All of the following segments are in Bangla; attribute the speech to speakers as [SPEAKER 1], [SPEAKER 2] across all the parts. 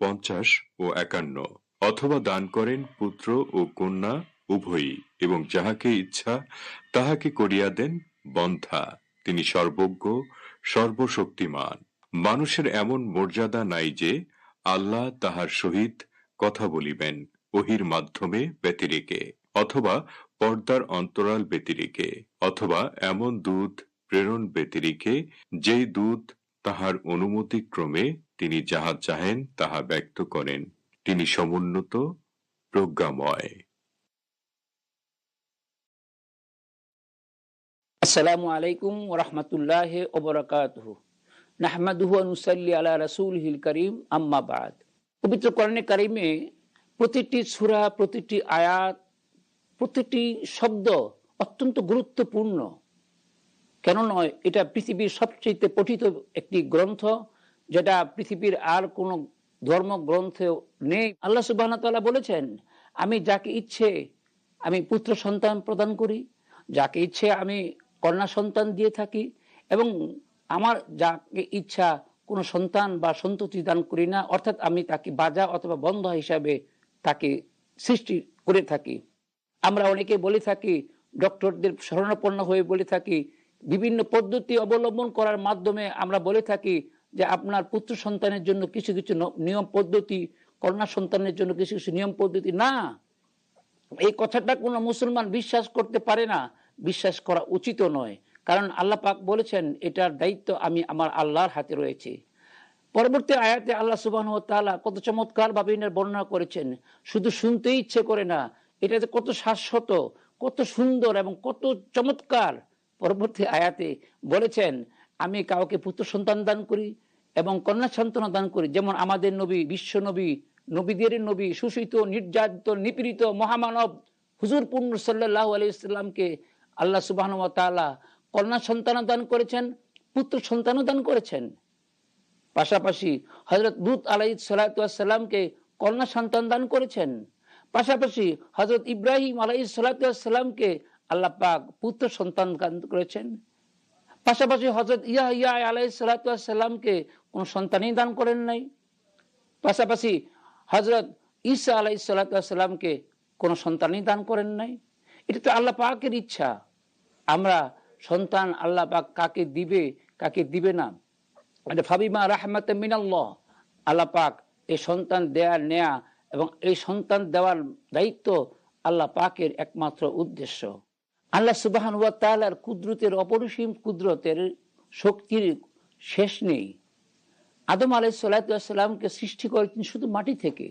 [SPEAKER 1] 50 ও 51, অথবা দান করেন পুত্র ও কন্যা উভয়ই, এবং যাহাকে ইচ্ছা তাহাকে করিয়া দেন বন্ধ্যা। তিনি সর্বজ্ঞ, সর্বশক্তিমান। মানুষের এমন মর্যাদা নাই যে আল্লাহ তাহার সহিত কথা বলিবেন ওহির মাধ্যমে ব্যতিরেকে, অথবা পর্দার অন্তরাল ব্যতিরেকে, অথবা এমন দূত প্রেরণ ব্যতিরেকে যেই দূত তাহার অনুমতিক্রমে তিনি যাহা চাহেন তাহা ব্যক্ত করেন। তিনি সমুন্নত, প্রজ্ঞাময়।
[SPEAKER 2] আসসালামু আলাইকুম ওয়া রাহমাতুল্লাহি ওয়া বারাকাতুহু। নাহমাদুহু ওয়া নুসাল্লি আলা রাসূলিহিল কারীম, আম্মা বা'দ। পবিত্র কোরআনে কারিমে প্রতিটি সূরা, প্রতিটি আয়াত, প্রতিটি শব্দ অত্যন্ত গুরুত্বপূর্ণ। কেন নয়, এটা পৃথিবীর সবচেয়ে পঠিত একটি গ্রন্থ, যেটা পৃথিবীর আর কোনো ধর্মগ্রন্থেও নেই। আল্লাহ সুবহানাহু ওয়া তাআলা বলেছেন, আমি যাকে ইচ্ছে আমি পুত্র সন্তান প্রদান করি, যাকে ইচ্ছে আমি কন্যা সন্তান দিয়ে থাকি, এবং আমার যাকে ইচ্ছা কোনো সন্তান বা সন্ততি দান করি না, অর্থাৎ আমি তাকে বাজা অথবা বন্ধ হিসাবে তাকে সৃষ্টি করে থাকি। আমরা অনেকে বলে থাকি, ডক্টরদের শরণাপন্ন হয়ে বলে থাকি, বিভিন্ন পদ্ধতি অবলম্বন করার মাধ্যমে আমরা বলে থাকি যে আপনার পুত্র সন্তানের জন্য কিছু কিছু নিয়ম পদ্ধতি, কন্যা সন্তানের জন্য কিছু কিছু নিয়ম পদ্ধতি। না, এই কথাটা কোনো মুসলমান বিশ্বাস করতে পারে না, বিশ্বাস করা উচিত নয়। কারণ আল্লাহ পাক বলেছেন এটার দায়িত্ব আমি আমার আল্লাহর হাতে রয়েছে। পরবর্তী আয়াতে আল্লাহ সুবহানাহু ওয়া তাআলা কত চমৎকার ভাবে এর বর্ণনা করেছেন, শুধু শুনতেই ইচ্ছে করে না, এটা যে কত শাশ্বত, কত সুন্দর এবং কত চমৎকার। পরবর্তী আয়াতে বলেছেন, আমি কাউকে পুত্র সন্তান দান করি এবং কন্যা সন্তান দান করি, যেমন আমাদের নবী, বিশ্ব নবী, নবীদের নবী, শোষিত, নির্যাতিত, নিপীড়িত মহামানব হুজুর পূর্ণ সাল্লাল্লাহু আলাইহি ওয়াসাল্লামকে আল্লাহ সুবহানাহু ওয়া তাআলা কন্যা সন্তান দান করেছেন, পুত্র সন্তান দান করেছেন। পাশাপাশি হযরত লূত আলাইহিস সালাতু ওয়াস সালামকে কন্যা সন্তান দান করেছেন। পাশাপাশি হযরত ইব্রাহিম আলাইহিস সালাতু ওয়াস সালামকে আল্লাহ পাক পুত্র সন্তান দান করেছেন। পাশাপাশি হযরত ইয়াহইয়া আলাইহিস সালাতু ওয়াস সালামকে কোন সন্তানই দান করেন নাই। পাশাপাশি হযরত ঈসা আলাইহিস সালাতু ওয়াস সালামকে কোন সন্তানই দান করেন নাই। এটা তো আল্লাহ পাকের ইচ্ছা। আমরা সন্তান আল্লাহ পাক কাকে দিবে কাকে দিবে না, ফাবিমা রাহমাতিন মিনাল্লাহ, আল্লাহ পাক এই সন্তান দেয়া নেয়া এবং এই সন্তান দেওয়ার দায়িত্ব আল্লাহ পাকের একমাত্র উদ্দেশ্য। আল্লাহ সুবহানাহু ওয়া তাআলার কুদরতের, অপরিসীম কুদরতের শক্তির শেষ নেই। আদম আলাইহিস সালাতু ওয়াস সালামকে সৃষ্টি করেছেন শুধু মাটি থেকে।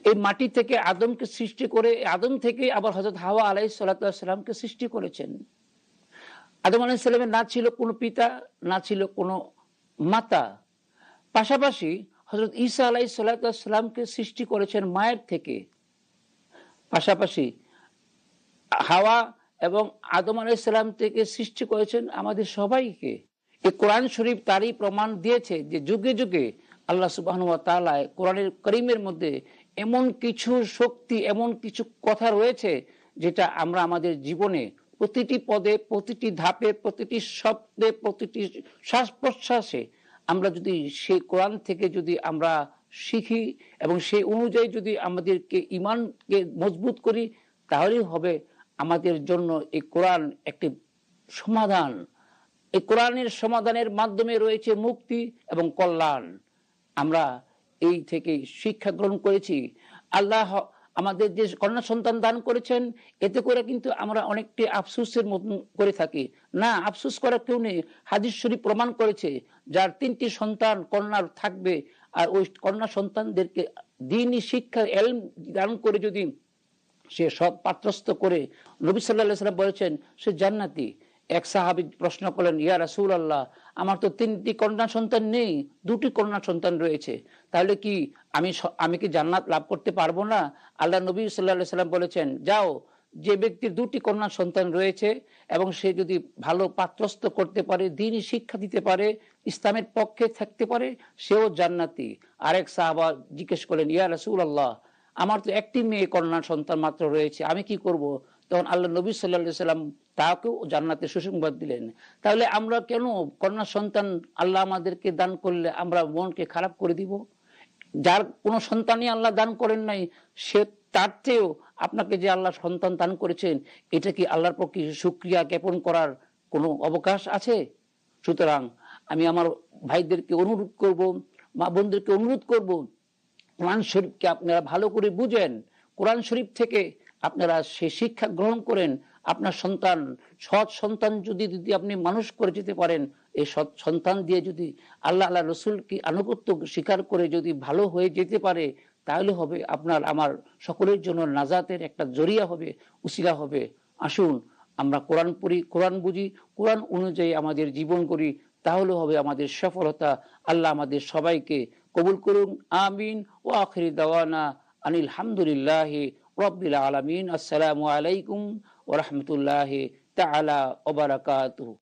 [SPEAKER 2] এই মাটি থেকে আদমকে সৃষ্টি করে আদম থেকে আবার হযরত হাওয়া আলাইহিস সালাতু ওয়াস সালামকে সৃষ্টি করেছেন। আদম আলাইহিস সালামের না ছিল কোনো পিতা, না ছিল কোনো মাতা। পাশাপাশি হযরত ঈসা আলাইহিস সালাতু ওয়াস সালামকে সৃষ্টি করেছেন মায়ের থেকে। পাশাপাশি হাওয়া এবং আদম আলাইহিস সালাম থেকে সৃষ্টি করেছেন আমাদের সবাইকে। এই কোরআন শরীফ তারই প্রমাণ দিয়েছে যে যুগে যুগে আল্লাহ সুবহানাহু ওয়া তাআলা কোরআনের কারীমের মধ্যে এমন কিছু শক্তি, এমন কিছু কথা রয়েছে যেটা আমরা আমাদের জীবনে প্রতিটি পদে, প্রতিটি ধাপে, প্রতিটি শব্দে, প্রতিটি শ্বাস প্রশ্বাসে আমরা যদি সেই কোরআন থেকে যদি আমরা শিখি এবং সেই অনুযায়ী যদি আমাদেরকে ঈমানকে মজবুত করি, তাহলেই হবে আমাদের জন্য এই কোরআন একটি সমাধান। এই কোরআনের সমাধানের মাধ্যমে রয়েছে মুক্তি এবং কল্যাণ। আমরা এই থেকে শিক্ষা গ্রহণ করেছি। আল্লাহ আমাদের যে কন্যা সন্তান দান করেছেন, এতে করে কিন্তু আমরা অনেকটি আফসোসের মতন করে থাকি। না, আফসোস করার কেউ নেই। হাদিস শরীফ প্রমাণ করেছে যার 3টি সন্তান কন্যার থাকবে, আর ওই কন্যা সন্তানদেরকে দ্বীনি শিক্ষা ইলম দান করে যদি সে সৎ পাত্রস্থ করে, নবী সাল্লাল্লাহু আলাইহি ওয়াসাল্লাম বলেছেন সে জান্নাতি। এক সাহাবী প্রশ্ন করলেন, ইয়া রাসূলুল্লাহ, আমার তো 3টি কন্যা সন্তান নেই, 2টি কন্যা সন্তান রয়েছে, তাহলে কি আমি কি জান্নাত লাভ করতে পারবো না? আল্লাহ নবী সাল্লাল্লাহু আলাইহি ওয়াসাল্লাম বলেছেন, যাও, যে ব্যক্তির 2টি কন্যা সন্তান রয়েছে এবং সে যদি ভালো পাত্রস্থ করতে পারে, দ্বীনি শিক্ষা দিতে পারে, ইসলামের পক্ষে থাকতে পারে, সেও জান্নাতি। আরেক সাহাবা জিজ্ঞেস করলেন, ইয়া রাসূলুল্লাহ, আমার তো একটি মেয়ে কন্যা সন্তান মাত্র রয়েছে, আমি কি করব? তখন আল্লাহ নবী সাল্লাল্লাহু আলাইহি ওয়াসাল্লাম তাকেও জান্নাতের সুসংবাদ দিলেন। তাহলে আমরা কেন কন্যা সন্তান আল্লাহ আমাদেরকে দান করলে আমরা মনকে খারাপ করে দিব? যার কোনো সন্তানই আল্লাহ দান করেন নাই, সে তার চেয়েও আপনাকে যে আল্লাহ সন্তান দান করেছেন, এটা কি আল্লাহর পক্ষে শুকরিয়া জ্ঞাপন করার কোনো অবকাশ আছে? সুতরাং আমি আমার ভাইদেরকে অনুরোধ করব, মা বোনদেরকে অনুরোধ করব, কোরআন শরীফকে আপনারা ভালো করে বুঝেন। কোরআন শরীফ থেকে আপনারা সে শিক্ষা গ্রহণ করেন। আপনার সন্তান, সৎ সন্তান যদি যদি আপনি মানুষ করে যেতে পারেন, এই সৎ সন্তান দিয়ে যদি আল্লাহ রসুলকে আনুগত্য স্বীকার করে যদি ভালো হয়ে যেতে পারে, তাহলে হবে আপনার আমার সকলের জন্য নাজাতের একটা জরিয়া হবে, উসিলা হবে। আসুন আমরা কোরআন পড়ি, কোরআন বুঝি, কোরআন অনুযায়ী আমাদের জীবন করি, তাহলে হবে আমাদের সফলতা। আল্লাহ আমাদের সবাইকে কবুল করুন, আমিন। ও আখিরি দাওয়ানা আনিল হামদুলিল্লাহি রাব্বিল আলামিন। আসসালামু আলাইকুম ওয়া রাহমাতুল্লাহি তাআলা ওয়া বারাকাতুহু।